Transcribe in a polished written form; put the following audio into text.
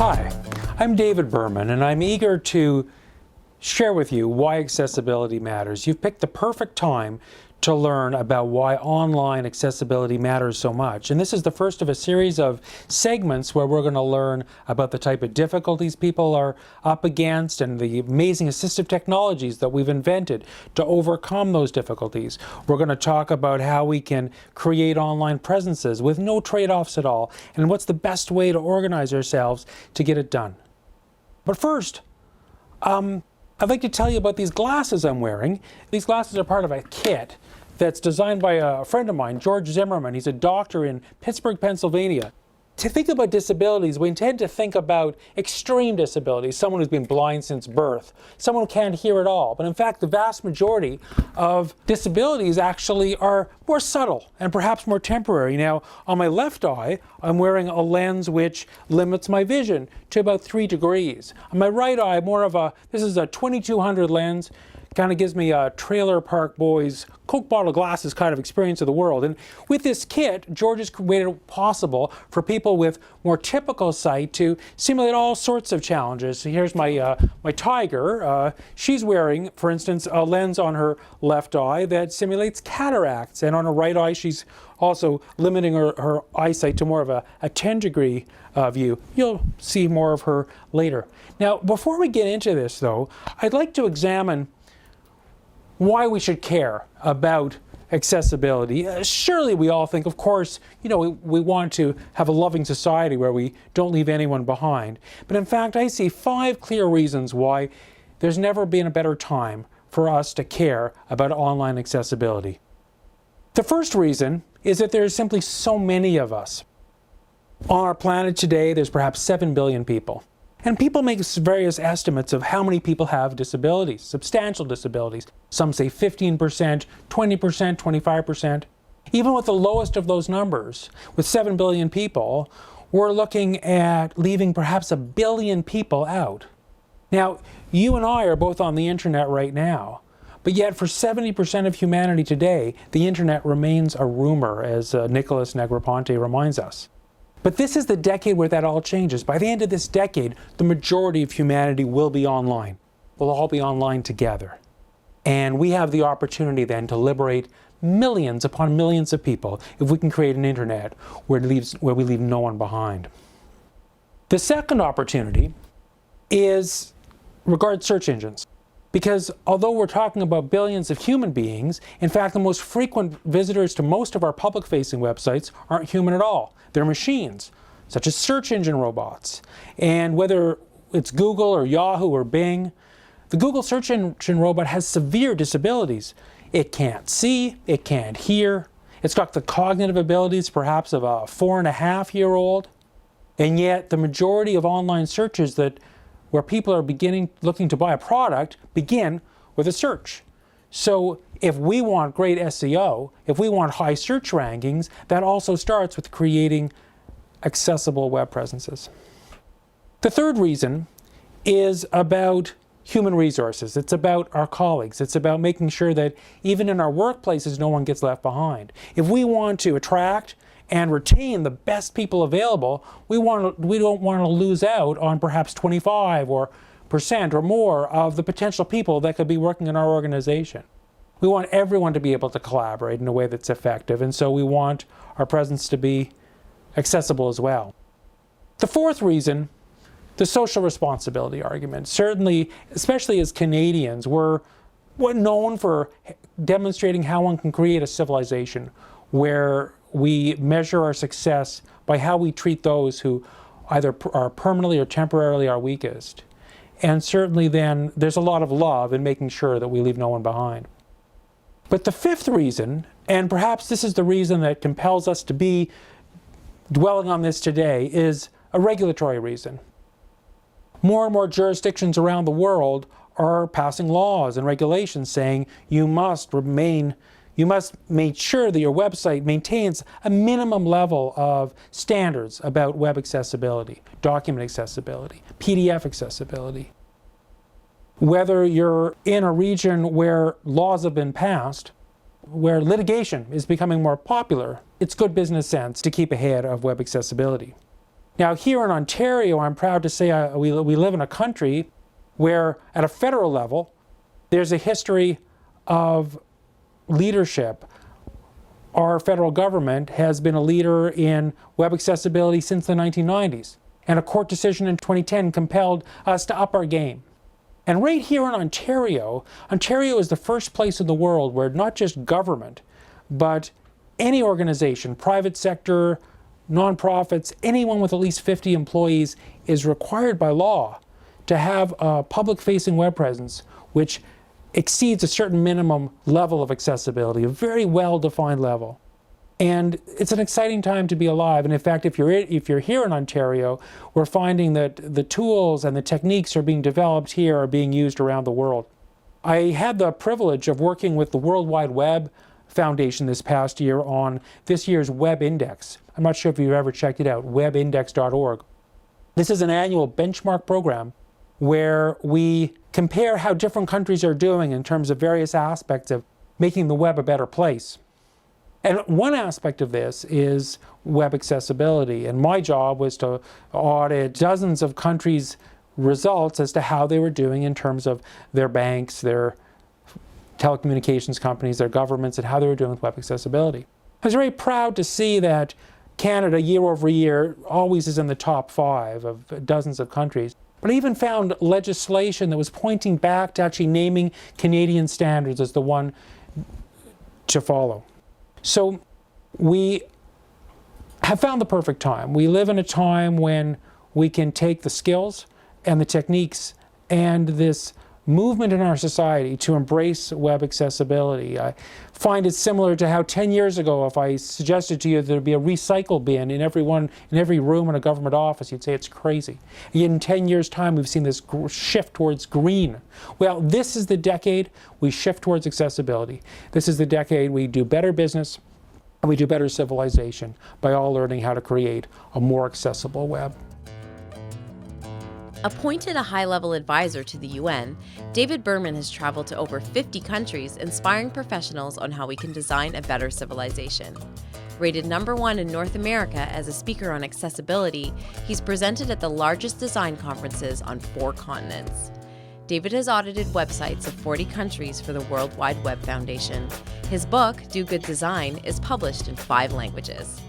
Hi, I'm David Berman, and I'm eager to share with you why accessibility matters. You've picked the perfect time to learn about why online accessibility matters so much. And this is the first of a series of segments where we're going to learn about the type of difficulties people are up against and the amazing assistive technologies that we've invented to overcome those difficulties. We're going to talk about how we can create online presences with no trade-offs at all, and what's the best way to organize ourselves to get it done. But first, I'd like to tell you about these glasses I'm wearing. These glasses are part of a kit that's designed by a friend of mine, George Zimmerman. He's a doctor in Pittsburgh, Pennsylvania. To think about disabilities, we tend to think about extreme disabilities, someone who's been blind since birth, someone who can't hear at all. But in fact, the vast majority of disabilities actually are more subtle and perhaps more temporary. Now, on my left eye, I'm wearing a lens which limits my vision to about 3 degrees. On my right eye, this is a 2200 lens. Kind of gives me a Trailer Park Boys Coke bottle glasses kind of experience of the world. And with this kit, George has made it possible for people with more typical sight to simulate all sorts of challenges. So here's my tiger. She's wearing, for instance, a lens on her left eye that simulates cataracts. And on her right eye, she's also limiting her eyesight to more of a 10-degree view. You'll see more of her later. Now, before we get into this, though, I'd like to examine why we should care about accessibility. Surely we all think, of course, we want to have a loving society where we don't leave anyone behind. But in fact, I see 5 clear reasons why there's never been a better time for us to care about online accessibility. The first reason is that there's simply so many of us. On our planet today, there's perhaps 7 billion people. And people make various estimates of how many people have disabilities, substantial disabilities. Some say 15%, 20%, 25%. Even with the lowest of those numbers, with 7 billion people, we're looking at leaving perhaps 1 billion people out. Now, you and I are both on the internet right now, but yet for 70% of humanity today, the internet remains a rumor, as Nicholas Negroponte reminds us. But this is the decade where that all changes. By the end of this decade, the majority of humanity will be online. We'll all be online together. And we have the opportunity then to liberate millions upon millions of people if we can create an internet where we leave no one behind. The second opportunity regards search engines. Because although we're talking about billions of human beings, in fact, the most frequent visitors to most of our public-facing websites aren't human at all. They're machines, such as search engine robots. And whether it's Google or Yahoo or Bing, the Google search engine robot has severe disabilities. It can't see, it can't hear, it's got the cognitive abilities perhaps of a 4.5-year-old. And yet the majority of online searches where people are looking to buy a product begin with a search. So if we want great SEO, if we want high search rankings, that also starts with creating accessible web presences. The third reason is about human resources. It's about our colleagues. It's about making sure that even in our workplaces, no one gets left behind. If we want to attract and retain the best people available, we don't want to lose out on perhaps 25% or more of the potential people that could be working in our organization. We want everyone to be able to collaborate in a way that's effective, and so we want our presence to be accessible as well. The fourth reason, the social responsibility argument. Certainly, especially as Canadians, we're known for demonstrating how one can create a civilization where we measure our success by how we treat those who either are permanently or temporarily our weakest. And certainly then there's a lot of love in making sure that we leave no one behind. But the fifth reason, and perhaps this is the reason that compels us to be dwelling on this today, is a regulatory reason. More and more jurisdictions around the world are passing laws and regulations saying you must make sure that your website maintains a minimum level of standards about web accessibility, document accessibility, PDF accessibility. Whether you're in a region where laws have been passed, where litigation is becoming more popular, it's good business sense to keep ahead of web accessibility. Now, here in Ontario, I'm proud to say we live in a country where, at a federal level, there's a history of leadership. Our federal government has been a leader in web accessibility since the 1990s, and a court decision in 2010 compelled us to up our game. And right here in Ontario, Ontario is the first place in the world where not just government, but any organization, private sector, nonprofits, anyone with at least 50 employees is required by law to have a public-facing web presence which exceeds a certain minimum level of accessibility, a very well-defined level. And it's an exciting time to be alive. And in fact, if you're here in Ontario, we're finding that the tools and the techniques are being developed here are being used around the world. I had the privilege of working with the World Wide Web Foundation this past year on this year's Web Index. I'm not sure if you've ever checked it out, webindex.org. This is an annual benchmark program where we compare how different countries are doing in terms of various aspects of making the web a better place. And one aspect of this is web accessibility. And my job was to audit dozens of countries' results as to how they were doing in terms of their banks, their telecommunications companies, their governments, and how they were doing with web accessibility. I was very proud to see that Canada, year over year, always is in the top 5 of dozens of countries. But I even found legislation that was pointing back to actually naming Canadian standards as the one to follow. So we have found the perfect time. We live in a time when we can take the skills and the techniques and this movement in our society to embrace web accessibility. I find it similar to how 10 years ago, if I suggested to you there'd be a recycle bin in every room in a government office, you'd say it's crazy. And yet in 10 years' time, we've seen this shift towards green. Well, this is the decade we shift towards accessibility. This is the decade we do better business and we do better civilization by all learning how to create a more accessible web. Appointed a high-level advisor to the UN, David Berman has traveled to over 50 countries inspiring professionals on how we can design a better civilization. Rated #1 in North America as a speaker on accessibility, he's presented at the largest design conferences on 4 continents. David has audited websites of 40 countries for the World Wide Web Foundation. His book, Do Good Design, is published in 5 languages.